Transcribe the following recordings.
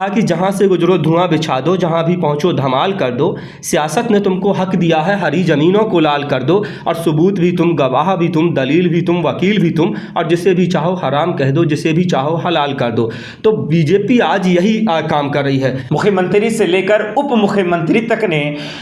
कहा कि जहाँ से गुजरो धुआं बिछा दो, जहाँ भी पहुँचो धमाल कर दो, सियासत ने तुमको हक दिया है हरी ज़मीनों को लाल कर दो, और सबूत भी तुम, गवाह भी तुम, दलील भी तुम, वकील भी तुम, और जिसे भी चाहो हराम कह दो, जिसे भी चाहो हलाल कर दो। तो बीजेपी आज यही काम कर रही है। मुख्यमंत्री से लेकर उप मुख्यमंत्री तक ने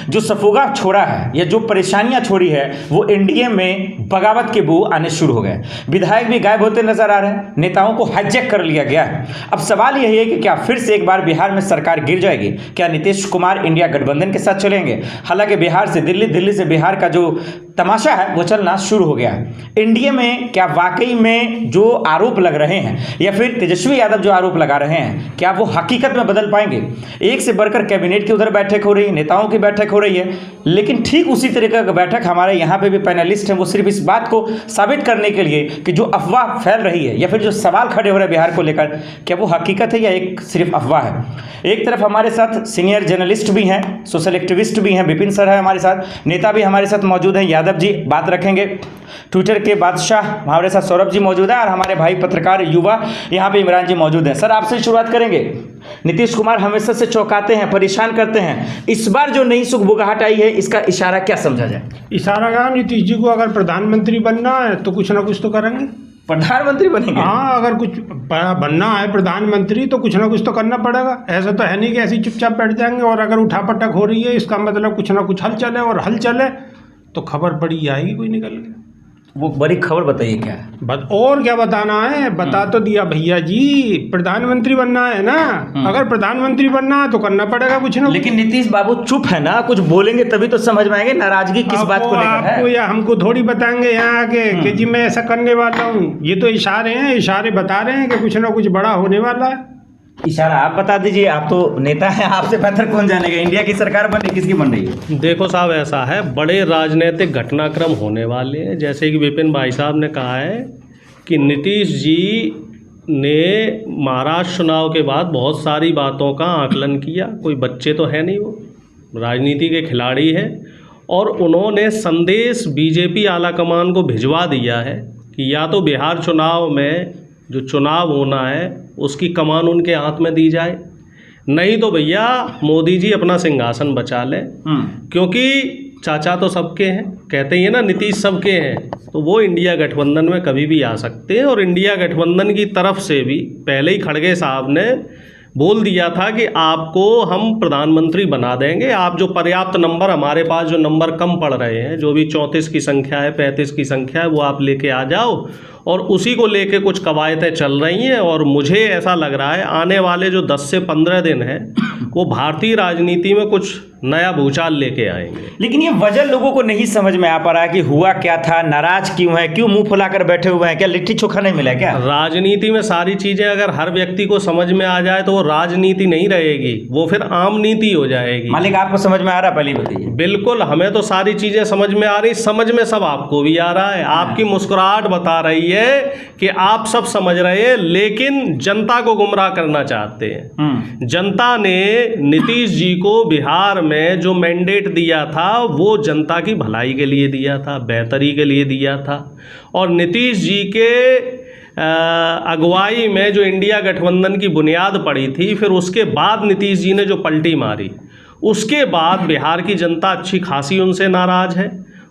जो सफुगा छोड़ा है या जो परेशानियां छोड़ी है, वो एनडीए में बगावत के बू आने शुरू हो गए। विधायक भी गायब होते नजर आ रहे हैं, नेताओं को हाईजैक कर लिया गया है। अब सवाल यही है कि क्या फिर से एक बार बिहार में सरकार गिर जाएगी? क्या नीतीश कुमार इंडिया गठबंधन के साथ चलेंगे? हालांकि बिहार से दिल्ली, दिल्ली से बिहार का जो तमाशा है वो चलना शुरू हो गया है। एनडीए में क्या वाकई में जो आरोप लग रहे हैं या फिर तेजस्वी यादव जो आरोप लगा रहे हैं, क्या वो हकीकत में बदल पाएंगे? एक से बढ़कर कैबिनेट की उधर बैठक हो रही है, नेताओं की बैठक हो रही है, लेकिन ठीक उसी तरीके का बैठक हमारे यहाँ पे भी पैनलिस्ट हैं, वो सिर्फ इस बात को साबित करने के लिए कि जो अफवाह फैल रही है या फिर जो सवाल खड़े हो रहे हैं बिहार को लेकर, क्या वो हकीकत है या एक सिर्फ अफवाह है। एक तरफ हमारे साथ सीनियर जर्नलिस्ट भी हैं, सोशल एक्टिविस्ट भी हैं, विपिन सर है हमारे साथ, नेता भी हमारे साथ मौजूद हैं, यादव जी बात रखेंगे, ट्विटर के बादशाह हमारे साथ सौरभ जी मौजूद है, और हमारे भाई पत्रकार युवा यहाँ पे इमरान जी मौजूद हैं। सर, आपसे शुरुआत करेंगे। नीतीश कुमार हमेशा से चौंकाते हैं, परेशान करते हैं, इस बार जो नई सुगबुगाहट आई है, इसका इशारा क्या समझा जाए? इशारा क्या, नीतीश जी को अगर प्रधानमंत्री बनना है तो कुछ ना कुछ तो करेंगे। प्रधानमंत्री बनेंगे? हाँ, अगर कुछ बनना है प्रधानमंत्री तो कुछ ना कुछ तो करना पड़ेगा। ऐसा तो है नहीं कि ऐसे चुपचाप बैठ जाएंगे। और अगर उठापटक हो रही है, इसका मतलब कुछ ना कुछ हल चले, और हल चले तो खबर पड़ी आएगी कोई निकल के। वो बड़ी खबर बताइए क्या है? और क्या बताना है, बता तो दिया भैया जी, प्रधानमंत्री बनना है ना। अगर प्रधानमंत्री बनना है तो करना पड़ेगा कुछ ना। लेकिन नीतीश बाबू चुप है ना, कुछ बोलेंगे तभी तो समझ में आएंगे नाराजगी किस बात को लेकर है। आपको या हमको थोड़ी बताएंगे यहाँ आके कि जी मैं ऐसा करने वाला हूँ। ये तो इशारे हैं, इशारे बता रहे हैं कि कुछ ना कुछ बड़ा होने वाला है। इशारा आप बता दीजिए, आप तो नेता हैं, आपसे बेहतर कौन जानेगा। इंडिया की सरकार बन रही, किसकी बन रही है? देखो साहब, ऐसा है, बड़े राजनीतिक घटनाक्रम होने वाले हैं। जैसे कि विपिन भाई साहब ने कहा है कि नीतीश जी ने महाराष्ट्र चुनाव के बाद बहुत सारी बातों का आकलन किया। कोई बच्चे तो है नहीं, वो राजनीति के खिलाड़ी हैं, और उन्होंने संदेश बीजेपी आलाकमान को भिजवा दिया है कि या तो बिहार चुनाव में जो चुनाव होना है उसकी कमान उनके हाथ में दी जाए, नहीं तो भैया मोदी जी अपना सिंहासन बचा लें। क्योंकि चाचा तो सबके हैं, कहते ही है ना, नीतीश सबके हैं, तो वो इंडिया गठबंधन में कभी भी आ सकते हैं। और इंडिया गठबंधन की तरफ से भी पहले ही खड़गे साहब ने बोल दिया था कि आपको हम प्रधानमंत्री बना देंगे, आप जो पर्याप्त नंबर, हमारे पास जो नंबर कम पड़ रहे हैं, जो भी 34 की संख्या है, 35 की संख्या है, वो आप लेके आ जाओ। और उसी को लेके कुछ कवायतें चल रही हैं, और मुझे ऐसा लग रहा है आने वाले जो 10 से 15 दिन हैं वो भारतीय राजनीति में कुछ नया भूचाल लेके आएंगे। लेकिन ये वजह लोगों को नहीं समझ में आ पा रहा है कि हुआ क्या था, नाराज क्यों है, क्यों मुंह फुलाकर बैठे हुए हैं, क्या लिट्टी चोखा नहीं मिला क्या? राजनीति में सारी चीज़ें अगर हर व्यक्ति को समझ में आ जाए तो वो राजनीति नहीं रहेगी, वो फिर आम नीति हो जाएगी। मालिक, आपको समझ में आ रहा है? पहले बताइए। बिल्कुल, हमें तो सारी चीज़ें समझ में आ रही, समझ में सब आपको भी आ रहा है। आपकी मुस्कुराहट बता रही है कि आप सब समझ रहे हैं, लेकिन जनता को गुमराह करना चाहते हैं। जनता ने नीतीश जी को बिहार में जो मैंडेट दिया था वो जनता की भलाई के लिए दिया था, बेहतरी के लिए दिया था। और नीतीश जी के अगुवाई में जो इंडिया गठबंधन की बुनियाद पड़ी थी, फिर उसके बाद नीतीश जी ने जो पलटी मारी, उसके बाद बिहार की जनता अच्छी खासी उनसे नाराज़ है।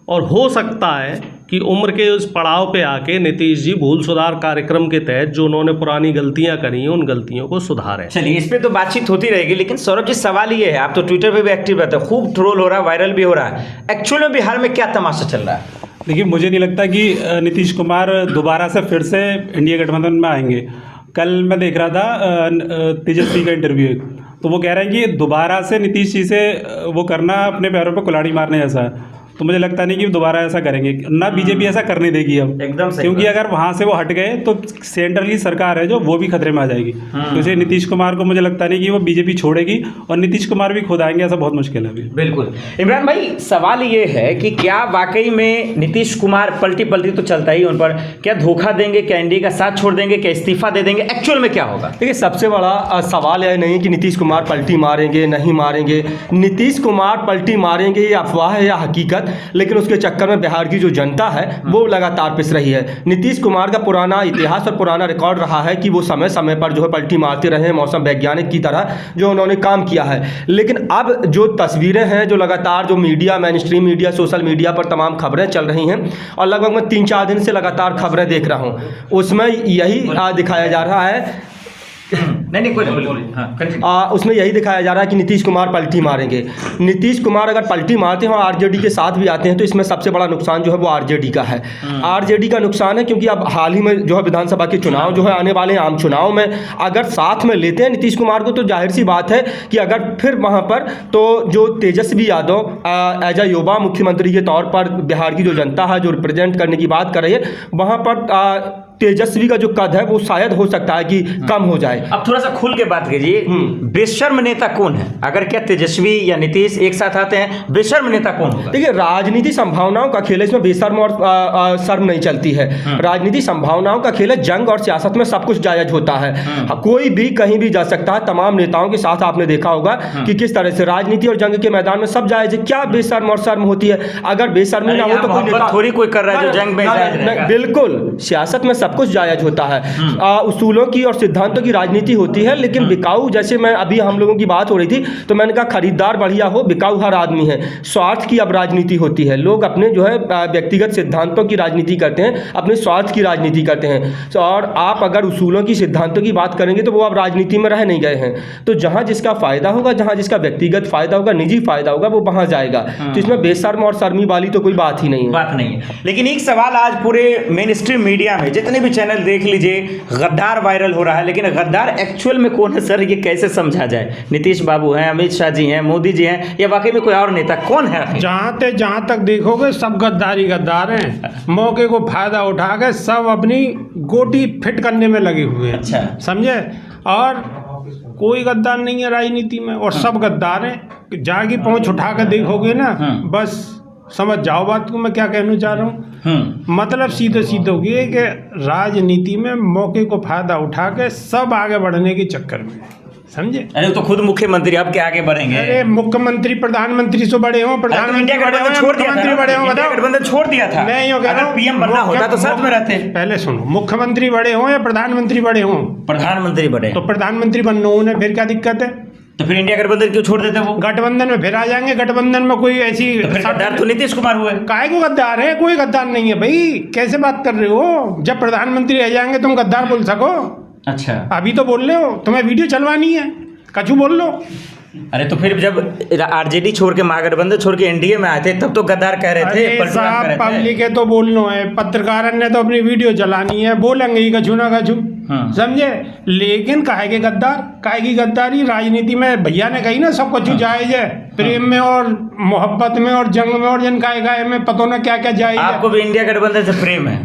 और हो सकता है कि उम्र के उस पड़ाव पे आके नीतीश जी भूल सुधार कार्यक्रम के तहत जो उन्होंने पुरानी गलतियां करी हैं, उन गलतियों को सुधारें। चलिए, इस पे तो बातचीत होती रहेगी, लेकिन सौरभ जी सवाल ये है, आप तो ट्विटर पे भी एक्टिव रहते हैं, खूब ट्रोल हो रहा है, वायरल भी हो रहा है, एक्चुअल में बिहार में क्या तमाशा चल रहा है? देखिए, मुझे नहीं लगता कि नीतीश कुमार दोबारा से फिर से इंडिया गठबंधन में आएंगे। कल मैं देख रहा था तेजस्वी का इंटरव्यू, तो वो कह रहे हैं कि दोबारा से नीतीश जी से वो करना अपने पैरों पर कुल्हाड़ी मारने जैसा है। तो मुझे लगता नहीं कि दोबारा ऐसा करेंगे, ना बीजेपी ऐसा करने देगी अब, एकदम सही। क्योंकि अगर वहाँ से वो हट गए तो सेंट्रल की सरकार है जो, वो भी खतरे में आ जाएगी। तो इसलिए नीतीश कुमार को मुझे लगता नहीं कि वो बीजेपी छोड़ेगी, और नीतीश कुमार भी खुद आएंगे, ऐसा बहुत मुश्किल है अभी। बिल्कुल। इमरान भाई, सवाल ये है कि क्या वाकई में नीतीश कुमार पलटी तो चलता ही उन पर, क्या धोखा देंगे, क्या इंडिया का साथ छोड़ देंगे, क्या इस्तीफा दे देंगे, एक्चुअल में क्या होगा? देखिए, सबसे बड़ा सवाल यह नहीं कि नीतीश कुमार पलटी मारेंगे नहीं मारेंगे। नीतीश कुमार पलटी मारेंगे ये अफवाह है या हकीकत, गलत, लेकिन उसके चक्कर में बिहार की जो जनता है वो लगातार पिस रही है। नीतीश कुमार का पुराना इतिहास और पुराना रिकॉर्ड रहा है कि वो समय समय पर जो है पलटी मारते रहे हैं, मौसम वैज्ञानिक की तरह जो उन्होंने काम किया है। लेकिन अब जो तस्वीरें हैं, जो लगातार जो media, main stream media, social media पर तमाम खबरें चल रही हैं, और लगभग मैं 3-4 दिन से लगातार खबरें देख रहा हूँ, उसमें यही दिखाया जा रहा है नहीं कोई नहीं, हाँ, उसमें यही दिखाया जा रहा है कि नीतीश कुमार पलटी मारेंगे। नीतीश कुमार अगर पलटी मारते हैं और आरजेडी के साथ भी आते हैं तो इसमें सबसे बड़ा नुकसान जो है वो आरजेडी का है। आरजेडी का नुकसान है क्योंकि अब हाल ही में जो है विधानसभा के चुनाव जो है आने वाले हैं, आम चुनाव में अगर साथ में लेते हैं नीतीश कुमार को तो जाहिर सी बात है कि अगर फिर वहाँ पर तो जो तेजस्वी यादव एज अ युवा मुख्यमंत्री के तौर पर बिहार की जो जनता है जो रिप्रेजेंट करने की बात कर रही है, वहाँ पर तेजस्वी का जो कद है वो शायद हो सकता है कि कम हो जाए। अब थोड़ा सा खुल के बात कीजिए, बेशर्म नेता कौन है? अगर क्या तेजस्वी या नीतीश एक साथ आते हैं, बेशर्म नेता कौन होगा? देखिए, राजनीति संभावनाओं का खेल है, इसमें बेशर्म और शर्म नहीं चलती है। राजनीति संभावनाओं का खेल है, जंग और सियासत में सब कुछ जायज होता है। कोई भी कहीं भी जा सकता है। तमाम नेताओं के साथ आपने देखा होगा कि किस तरह से राजनीति और जंग के मैदान में सब जायज है। क्या बेशर्म और शर्म होती है? अगर बेशर्मी ना हो तो कोई नेता थोड़ी कोई कर रहा है जो जंग में जायज रहेगा। बिल्कुल, सियासत में सब कुछ जायज होता है। उसूलों की और सिद्धांतों की राजनीति होती है, लेकिन बिकाऊ, जैसे मैं अभी हम लोगों की बात हो रही थी तो मैंने कहा खरीदार बढ़िया हो, बिकाऊ हर आदमी है। स्वार्थ की अब राजनीति होती है। लोग अपने जो है व्यक्तिगत सिद्धांतों की राजनीति करते हैं, अपने स्वार्थ की राजनीति करते हैं। और आप अगर उसूलों की, सिद्धांतों की बात करेंगे तो वो अब राजनीति में रह नहीं गए हैं। तो जहां जिसका फायदा होगा, जहां जिसका व्यक्तिगत फायदा होगा, निजी फायदा होगा, वो वहां जाएगा। तो इसमें बेशर्म और शर्मी वाली तो कोई बात ही नहीं है। लेकिन एक सवाल आज पूरे मेन स्ट्रीम मीडिया में जितने भी चैनल देख लीजिए, गद्दार वायरल हो रहा है, लेकिन गद्दार एक्चुअल में कौन है सर, ये कैसे समझा जाए? नीतीश बाबू हैं, अमित शाह जी हैं, मोदी जी हैं, या वाकई में कोई और नेता कौन है? जहां तक देखोगे सब गद्दार हैं। मौके को फायदा उठा के सब अपनी गोटी फिट करने में लगे हुए हैं। अच्छा, समझे? और कोई गद्दार नहीं है राजनीति में, और सब गद्दार हैं। जागी पहुंच उठा के देखोगे ना, बस समझ जाओ बात को मैं क्या कहना चाह रहा हूँ। मतलब सीधे होगी कि राजनीति में मौके को फायदा उठा के सब आगे बढ़ने के चक्कर में, समझे? अरे तो खुद मुख्यमंत्री अब के आगे बढ़ेंगे। अरे मुख्यमंत्री प्रधानमंत्री से बड़े हों, प्रधानमंत्री बड़े हों, मुख्यमंत्री बड़े हों, बताओ। गठबंधन छोड़ दिया था। नहीं हो, अगर पीएम बनना होता तो साथ में रहते। पहले सुनो, मुख्यमंत्री बड़े हों या प्रधानमंत्री बड़े हों? प्रधानमंत्री बड़े। तो प्रधानमंत्री बनना उन्हें फिर क्या दिक्कत है? तो फिर इंडिया गठबंधन क्यों छोड़ देते? वो गठबंधन में फिर आ जाएंगे। गठबंधन में कोई ऐसी गद्दार तो नीतीश कुमार हुए। काहे को गद्दार है? कोई गद्दार नहीं है भाई, कैसे बात कर रहे हो? जब प्रधानमंत्री रह जाएंगे तुम गद्दार बोल सको? अच्छा, अभी तो बोल रहे हो, तुम्हें वीडियो चलवानी है, कछु बोल लो। अरे तो फिर जब आरजेडी छोड़ के, महागठबंधन छोड़ के एनडीए में आए थे तब तो गद्दार कह रहे थे। साहब पब्लिक है तो बोलना है, पत्रकार ने तो अपनी वीडियो चलानी है, बोलेंगे ही कछु ना कछु, समझे? लेकिन काहे के गद्दार, काहे की गद्दारी? राजनीति में भैया ने कही ना सब कुछ जायज है, प्रेम में और मोहब्बत में और जंग में और जन काय में पता ना क्या क्या जायज है। आपको भी इंडिया गठबंधन से प्रेम है?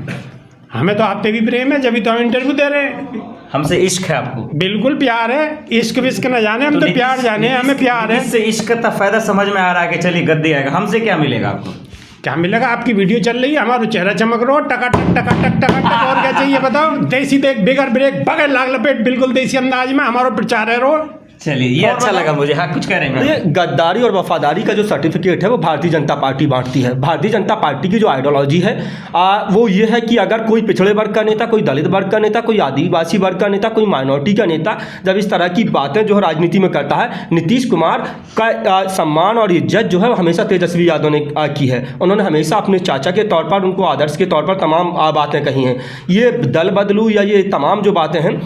हमें तो आपसे भी प्रेम है, जब भी तो हम इंटरव्यू दे रहे हैं। हमसे इश्क है आपको? बिल्कुल प्यार है, इश्क विश्क न जाने, हम तो प्यार जाने, हमें प्यार है। इससे इश्क का फायदा समझ में आ रहा है कि चलिए गद्दी आएगा, हमसे क्या मिलेगा आपको? क्या मिलेगा? आपकी वीडियो चल रही है, हमारा चेहरा चमक रहा, टका टक और क्या चाहिए बताओ? देसी देख, बिगर ब्रेक, बगैर लाग लपेट, बिल्कुल देसी अंदाज में हमारा प्रचार है रो। चलिए, ये अच्छा लगा मुझे। हाँ, कुछ कह रहे हैं? ये गद्दारी और वफादारी का जो सर्टिफिकेट है वो भारतीय जनता पार्टी बांटती है। भारतीय जनता पार्टी की जो आइडियोलॉजी है वो ये है कि अगर कोई पिछड़े वर्ग का नेता, कोई दलित वर्ग का नेता, कोई आदिवासी वर्ग का नेता, कोई माइनॉरिटी का नेता जब इस तरह की बातें जो है राजनीति में करता है, नीतीश कुमार का सम्मान और इज्जत जो है हमेशा तेजस्वी यादव ने की है। उन्होंने हमेशा अपने चाचा के तौर पर, उनको आदर्श के तौर पर तमाम बातें कही हैं। ये दल बदलू या ये तमाम जो बातें हैं,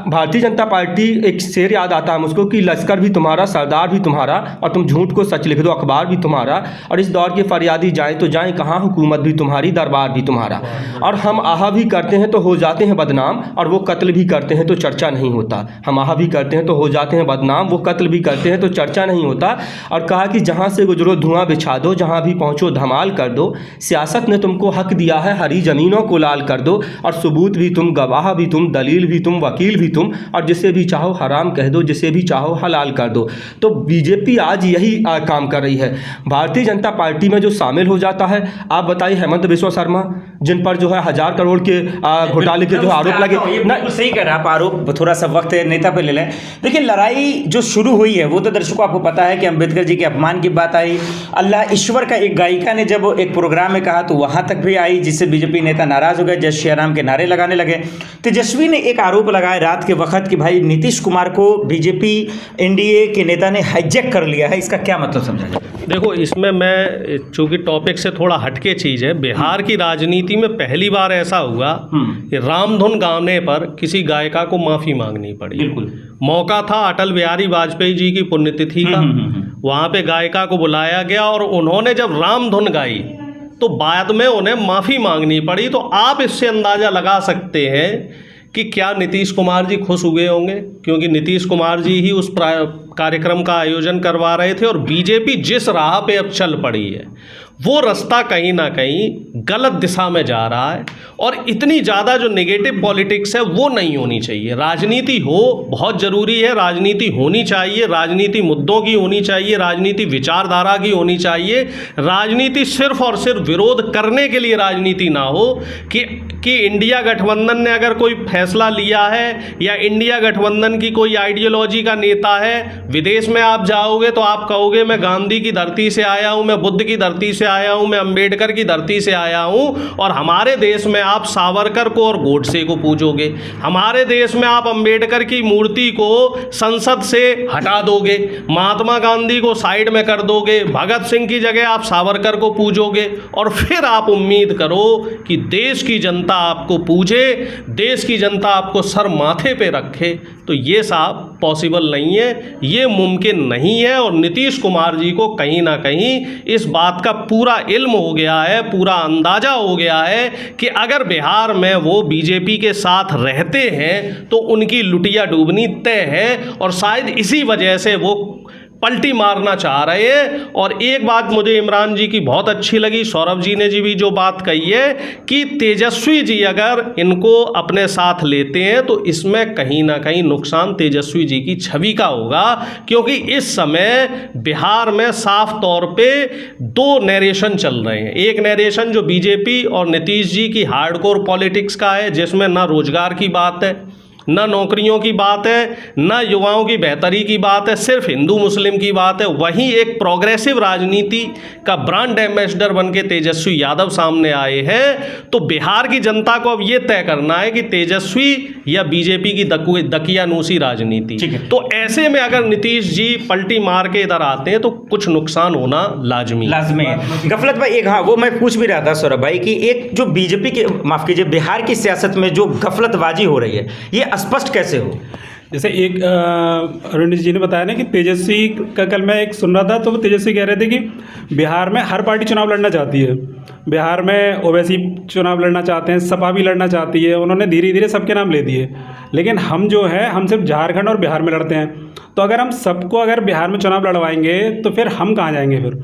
भारतीय जनता पार्टी, एक शेर याद आता है मुझको कि लश्कर भी तुम्हारा, सरदार भी तुम्हारा, और तुम झूठ को सच लिख दो, अखबार भी तुम्हारा, और इस दौर के फरियादी जाएं तो जाएं कहाँ, हुकूमत भी तुम्हारी, दरबार भी तुम्हारा। और हम आहा भी करते हैं तो हो जाते हैं बदनाम, और वो कत्ल भी करते हैं तो चर्चा नहीं होता। हम आहा भी करते हैं तो हो जाते हैं बदनाम, वो कत्ल भी करते हैं तो चर्चा नहीं होता। और कहा कि जहाँ से गुजरो धुआं बिछा दो, जहाँ भी पहुँचो धमाल कर दो, सियासत ने तुमको हक दिया है, हरी ज़मीनों को लाल कर दो, और सबूत भी तुम, गवाह भी तुम, दलील भी तुम, वकील भी तुम, और जिसे भी चाहो हराम कह दो, जिसे जिसे भी चाहो हलाल कर दो। तो बीजेपी आज यही काम कर रही है। भारतीय जनता पार्टी में जो शामिल हो जाता है, आप बताइए हेमंत बिस्वा शर्मा, जिन पर जो है 1000 करोड़ के घोटाले के जो आरोप लगे। बिल्कुल सही कर रहा आप, आरोप थोड़ा सा वक्त नेता पे ले लें। देखिए लड़ाई जो शुरू हुई है वो तो दर्शकों आपको पता है कि अंबेडकर जी के अपमान की बात आई, अल्लाह ईश्वर का एक गायिका ने जब एक प्रोग्राम में कहा तो वहां तक भी आई, जिससे बीजेपी नेता नाराज हो गए, जय श्री राम के नारे लगाने लगे। तेजस्वी ने एक आरोप लगाया रात के वक्त कि भाई नीतीश कुमार को बीजेपी एनडीए के नेता ने हाईजैक कर लिया है, इसका क्या मतलब समझा जाए? देखो इसमें मैं, चूंकि टॉपिक से थोड़ा हटके चीज़ है, बिहार की राजनीति में पहली बार ऐसा हुआ कि रामधुन गाने पर किसी गायिका को माफ़ी मांगनी पड़ी। बिल्कुल मौका था अटल बिहारी वाजपेयी जी की पुण्यतिथि का, वहाँ पे गायिका को बुलाया गया और उन्होंने जब रामधुन गाई तो बाद में उन्हें माफ़ी मांगनी पड़ी। तो आप इससे अंदाज़ा लगा सकते हैं कि क्या नीतीश कुमार जी खुश हुए होंगे, क्योंकि नीतीश कुमार जी ही उस कार्यक्रम का आयोजन करवा रहे थे। और बीजेपी जिस राह पे अब चल पड़ी है वो रास्ता कहीं ना कहीं गलत दिशा में जा रहा है, और इतनी ज़्यादा जो नेगेटिव पॉलिटिक्स है वो नहीं होनी चाहिए। राजनीति हो बहुत ज़रूरी है, राजनीति होनी चाहिए, राजनीति मुद्दों की होनी चाहिए, राजनीति विचारधारा की होनी चाहिए। राजनीति सिर्फ और सिर्फ विरोध करने के लिए राजनीति ना हो कि इंडिया गठबंधन ने अगर कोई फैसला लिया है या इंडिया गठबंधन की कोई आइडियोलॉजी का नेता है, विदेश में आप जाओगे तो आप कहोगे मैं गांधी की धरती से आया हूँ, मैं बुद्ध की धरती से आया हूँ, मैं अंबेडकर की धरती से आया हूँ, और हमारे देश में आप सावरकर को और गोडसे को पूजोगे, हमारे देश में आप अंबेडकर की मूर्ति को संसद से हटा दोगे, महात्मा गांधी को साइड में कर दोगे, भगत सिंह की जगह आप सावरकर को पूजोगे, और फिर आप उम्मीद करो कि देश की जनता आपको पूजे, देश की जनता आपको सर माथे पे रखे। तो ये साहब पॉसिबल नहीं है, ये मुमकिन नहीं है। और नीतीश कुमार जी को कहीं ना कहीं इस बात का पूरा इल्म हो गया है, पूरा अंदाज़ा हो गया है कि अगर बिहार में वो बीजेपी के साथ रहते हैं तो उनकी लुटिया डूबनी तय है, और शायद इसी वजह से वो पलटी मारना चाह रहे हैं। और एक बात मुझे इमरान जी की बहुत अच्छी लगी, सौरभ जी ने भी जो बात कही है कि तेजस्वी जी अगर इनको अपने साथ लेते हैं तो इसमें कहीं ना कहीं नुकसान तेजस्वी जी की छवि का होगा, क्योंकि इस समय बिहार में साफ तौर पे दो नैरेशन चल रहे हैं। एक नैरेशन जो बीजेपी और नीतीश जी की हार्डकोर पॉलिटिक्स का है, जिसमें ना रोजगार की बात है, ना नौकरियों की बात है, ना युवाओं की बेहतरी की बात है, सिर्फ हिंदू मुस्लिम की बात है। वहीं एक प्रोग्रेसिव राजनीति का ब्रांड एम्बेसडर बन के तेजस्वी यादव सामने आए हैं। तो बिहार की जनता को अब ये तय करना है कि तेजस्वी या बीजेपी की दकियानूसी राजनीति। तो ऐसे में अगर नीतीश जी पलटी मार के इधर आते हैं तो कुछ नुकसान होना लाजमी है। गफलत भाई एक, हाँ वो मैं पूछ भी रहा था सौरभ भाई कि एक जो बीजेपी के, माफ कीजिए, बिहार की सियासत में जो गफलतबाजी हो रही है ये स्पष्ट कैसे हो? जैसे एक अरुण जी ने बताया ना कि तेजस्वी का, कल मैं एक सुन रहा था तो वो तेजस्वी कह रहे थे कि बिहार में हर पार्टी चुनाव लड़ना चाहती है, बिहार में ओवैसी चुनाव लड़ना चाहते हैं, सपा भी लड़ना चाहती है, उन्होंने धीरे धीरे सबके नाम ले दिए। लेकिन हम जो है हम सिर्फ झारखंड और बिहार में लड़ते हैं, तो अगर हम सबको अगर बिहार में चुनाव लड़वाएंगे तो फिर हम कहाँ जाएंगे फिर?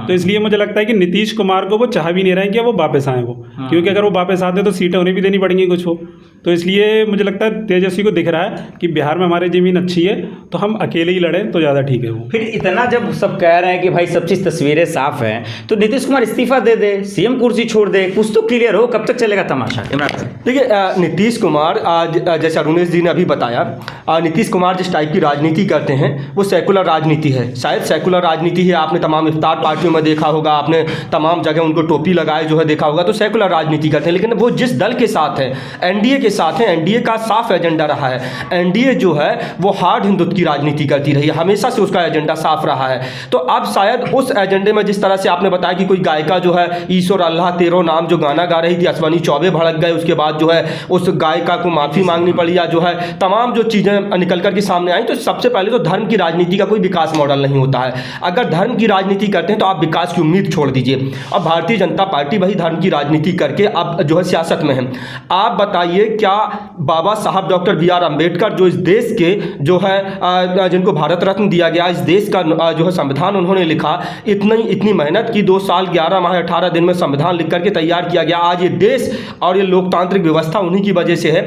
तो इसलिए मुझे लगता है कि नीतीश कुमार को वो चाह भी नहीं रहे हैं कि वो वापस आए वो, क्योंकि अगर वो वापस आते तो सीटें उन्हें भी देनी पड़ेंगी कुछ हो। तो इसलिए मुझे लगता है तेजस्वी को दिख रहा है कि बिहार में हमारी ज़मीन अच्छी है तो हम अकेले ही लड़ें तो ज़्यादा ठीक है। वो फिर इतना जब सब कह रहे हैं कि भाई सब चीज़ तस्वीरें साफ हैं तो नीतीश कुमार इस्तीफा दे दे, सीएम कुर्सी छोड़ दे, कुछ तो क्लियर हो, कब तक चलेगा तमाशा? इमरान, देखिए नीतीश कुमार आज जैसे अरुणेश जी ने अभी बताया, नीतीश कुमार जिस टाइप की राजनीति करते हैं वो सेकुलर राजनीति है, शायद सेकुलर राजनीति है। आपने तमाम इफ्तार पार्टियों में देखा होगा, आपने तमाम जगह उनको टोपी लगाए जो है देखा होगा, तो सेकुलर राजनीति करते हैं। लेकिन वो जिस दल के साथ है, एनडीए के साथ है, एनडीए का साफ एजेंडा रहा है। एनडीए जो है वो हार्ड हिंदुत्व की राजनीति करती रही है, हमेशा से उसका एजेंडा साफ रहा है। तो अब शायद उस एजेंडे में जिस तरह से आपने बताया कि कोई गायिका जो है ईश्वर अल्लाह तेरो नाम जो गाना गा रही थी, अश्वनी चौबे भड़क गए, उसके बाद जो है उस गायिका को माफ़ी मांगनी पड़ी, या जो है तमाम जो चीज़ें निकल कर के सामने आई। तो सबसे पहले तो धर्म की राजनीति का कोई विकास मॉडल नहीं होता है। अगर धर्म की राजनीति करते हैं तो आप विकास की उम्मीद छोड़ दीजिए। अब भारतीय जनता पार्टी वही धर्म की राजनीति करके अब जो है सियासत में है। आप बताइए क्या बाबा साहब डॉक्टर बी.आर. अम्बेडकर जो इस देश के जो है जिनको भारत रत्न दिया गया, इस देश का जो है संविधान उन्होंने लिखा, इतनी मेहनत की, 2 साल 11 माह 18 दिन में संविधान लिख करके तैयार किया गया। आज ये देश और ये लोकतांत्रिक व्यवस्था उन्हीं की वजह से है।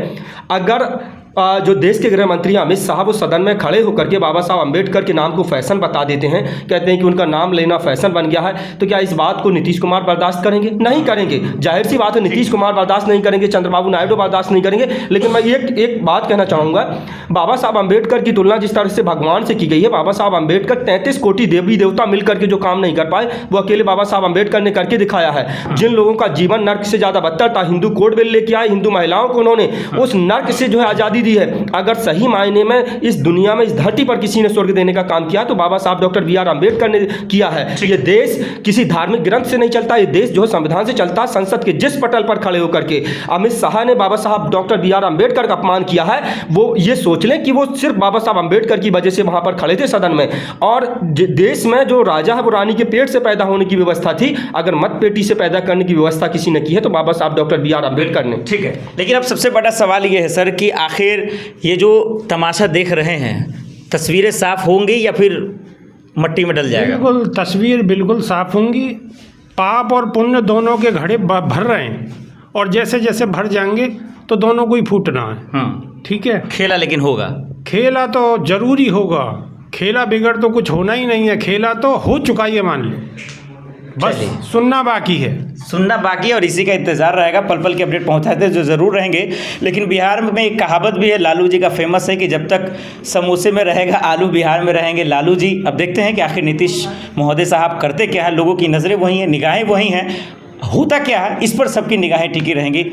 अगर जो देश के गृह मंत्री अमित शाह वो सदन में खड़े होकर के बाबा साहब अम्बेडकर के नाम को फैशन बता देते हैं, कहते हैं कि उनका नाम लेना फैशन बन गया है। तो क्या इस बात को नीतीश कुमार बर्दाश्त करेंगे? नहीं करेंगे, जाहिर सी बात है नीतीश कुमार बर्दाश्त नहीं करेंगे, चंद्रबाबू नायडू बर्दाश्त नहीं करेंगे। लेकिन मैं एक बात कहना चाहूँगा, बाबा साहब अम्बेडकर की तुलना जिस तरह से भगवान से की गई है, बाबा साहब अम्बेडकर 33 कोटि देवी देवता मिलकर के जो काम नहीं कर पाए वो अकेले बाबा साहब अम्बेडकर ने करके दिखाया है। जिन लोगों का जीवन नर्क से ज़्यादा बदतर था, हिंदू कोड बिल लेके आए, हिंदू महिलाओं को उन्होंने उस नर्क से जो है आज़ादी दी है। अगर सही मायने में इस दुनिया में, इस धरती पर किसी ने स्वर्ग देने का काम किया तो बाबा साहब डॉक्टर बी आर अम्बेडकर ने किया है। ये देश किसी धार्मिक ग्रंथ से नहीं चलता, ये देश जो है संविधान से चलता। संसद के जिस पटल पर खड़े होकर के अमित शाह ने बाबा साहब डॉक्टर बी आर अम्बेडकर का अपमान किया है, वो ये सोच लें कि वो सिर्फ बाबा साहब अम्बेडकर की वजह से वहां पर खड़े थे सदन में। और देश में जो राजा है वो रानी के पेट से पैदा होने की व्यवस्था थी, अगर मत पेटी से पैदा करने की व्यवस्था किसी ने की है तो बाबा साहब डॉक्टर बी आर अम्बेडकर ने। ठीक है, लेकिन अब सबसे बड़ा सवाल ये है सर कि आखिर ये जो तमाशा देख रहे हैं, तस्वीरें साफ होंगी या फिर मट्टी में डल जाएगा? बिल्कुल तस्वीर बिल्कुल साफ होंगी। पाप और पुण्य दोनों के घड़े भर रहे हैं और जैसे जैसे भर जाएंगे तो दोनों को ही फूटना है। ठीक है, खेला लेकिन होगा, खेला तो जरूरी होगा। खेला बिगड़ तो कुछ होना ही नहीं है, खेला तो हो चुका ही है, मान लो, बस सुनना बाकी है। सुनना बाकी है और इसी का इंतजार रहेगा। पल पल के अपडेट पहुंचाते जो ज़रूर रहेंगे। लेकिन बिहार में एक कहावत भी है, लालू जी का फेमस है कि जब तक समोसे में रहेगा आलू, बिहार में रहेंगे लालू जी। अब देखते हैं कि आखिर नीतीश महोदय साहब करते क्या है। लोगों की नज़रें वही हैं, निगाहें वही हैं, होता क्या है इस पर सबकी निगाहें टिकी रहेंगी।